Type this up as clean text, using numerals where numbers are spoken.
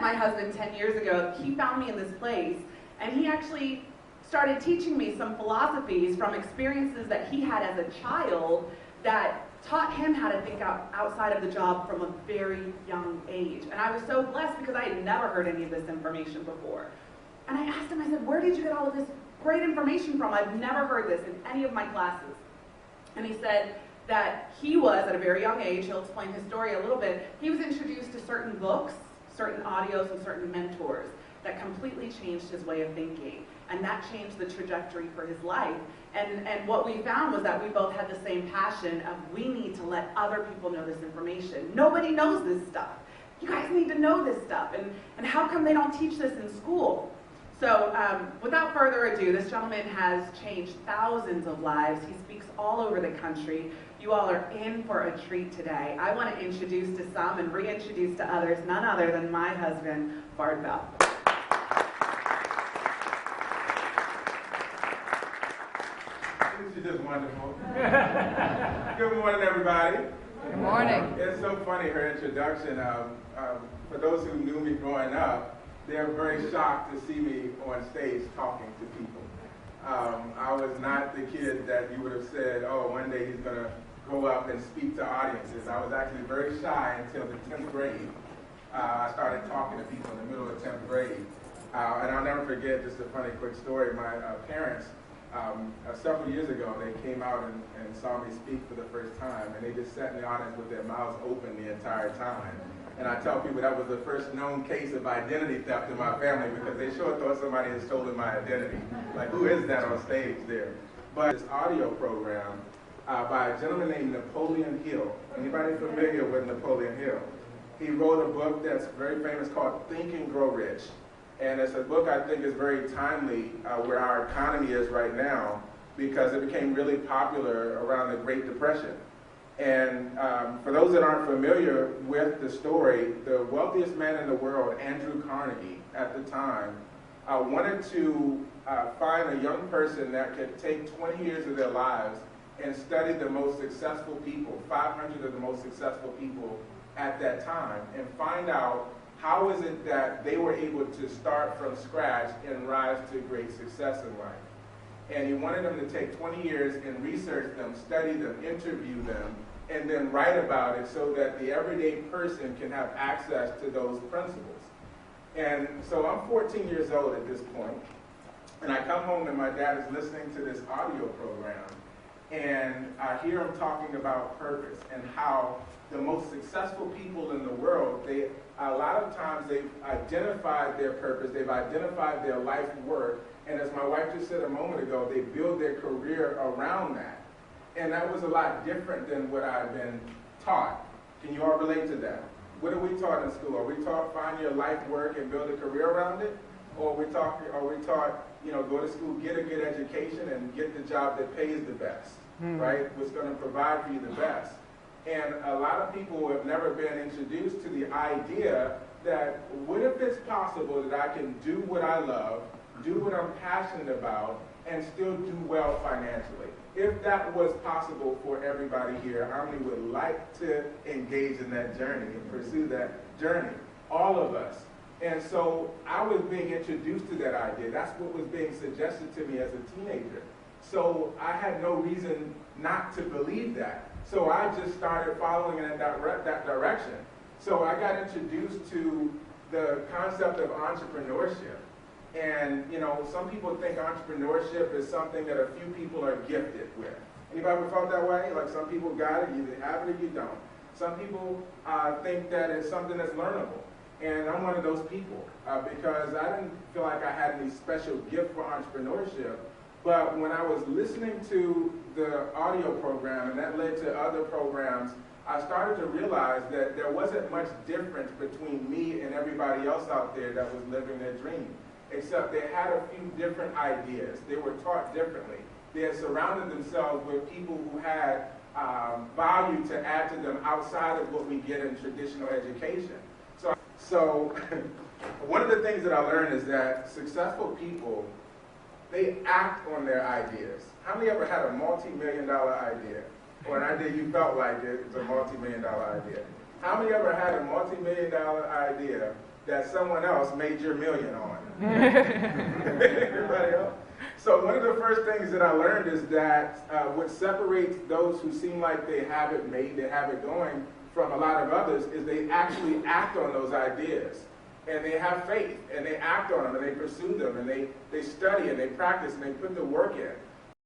my husband 10 years ago. He found me in this place, and he actually started teaching me some philosophies from experiences that he had as a child that taught him how to think outside of the job from a very young age. And I was so blessed because I had never heard any of this information before. And I asked him, I said, where did you get all of this great information from? I've never heard this in any of my classes. And he said that he was, at a very young age, he'll explain his story a little bit, he was introduced to certain books, certain audios, and certain mentors that completely changed his way of thinking. And that changed the trajectory for his life. And what we found was that we both had the same passion of we need to let other people know this information. Nobody knows this stuff. You guys need to know this stuff. And how come they don't teach this in school? So without further ado, this gentleman has changed thousands of lives. He speaks all over the country. You all are in for a treat today. I want to introduce to some and reintroduce to others none other than my husband, Bart Bell. She's just wonderful. Good morning, everybody. Good morning. It's so funny, her introduction. For those who knew me growing up, they're very shocked to see me on stage talking to people. I was not the kid that you would have said, oh, one day he's going to go up and speak to audiences. I was actually very shy until the 10th grade. I started talking to people in the middle of 10th grade. And I'll never forget, just a funny quick story, my parents, several years ago, they came out and saw me speak for the first time, and they just sat in the audience with their mouths open the entire time. And I tell people that was the first known case of identity theft in my family because they sure thought somebody had stolen my identity. Like, who is that on stage there? But this audio program by a gentleman named Napoleon Hill. Anybody familiar with Napoleon Hill? He wrote a book that's very famous called Think and Grow Rich. And it's a book I think is very timely where our economy is right now because it became really popular around the Great Depression. And for those that aren't familiar with the story, the wealthiest man in the world, Andrew Carnegie, at the time, wanted to find a young person that could take 20 years of their lives and study the most successful people, 500 of the most successful people at that time, and find out how is it that they were able to start from scratch and rise to great success in life. And he wanted them to take 20 years and research them, study them, interview them, and then write about it so that the everyday person can have access to those principles. And so I'm 14 years old at this point, and I come home and my dad is listening to this audio program, and I hear him talking about purpose and how the most successful people in the world, a lot of times they've identified their purpose, they've identified their life work, and as my wife just said a moment ago, they build their career around that. And that was a lot different than what I've been taught. Can you all relate to that? What are we taught in school? Are we taught find your life work and build a career around it? Or are we taught, go to school, get a good education, and get the job that pays the best, right? What's going to provide for you the best. And a lot of people have never been introduced to the idea that what if it's possible that I can do what I love, do what I'm passionate about, and still do well financially? If that was possible for everybody here, how many would like to engage in that journey and pursue that journey? All of us. And so I was being introduced to that idea. That's what was being suggested to me as a teenager. So I had no reason not to believe that. So I just started following in that direction. So I got introduced to the concept of entrepreneurship. And, some people think entrepreneurship is something that a few people are gifted with. Anybody ever felt that way? Like some people got it, you either have it or you don't. Some people think that it's something that's learnable. And I'm one of those people because I didn't feel like I had any special gift for entrepreneurship. But when I was listening to the audio program, and that led to other programs, I started to realize that there wasn't much difference between me and everybody else out there that was living their dream, except they had a few different ideas. They were taught differently. They had surrounded themselves with people who had value to add to them outside of what we get in traditional education. So one of the things that I learned is that successful people, they act on their ideas. How many ever had a multi-million-dollar idea? Or an idea you felt like it was a multi-million-dollar idea? How many ever had a multi-million-dollar idea that someone else made your million on? Anybody else? So one of the first things that I learned is that what separates those who seem like they have it made, they have it going, from a lot of others is they actually act on those ideas. And they have faith, and they act on them, and they pursue them, and they study, and they practice, and they put the work in.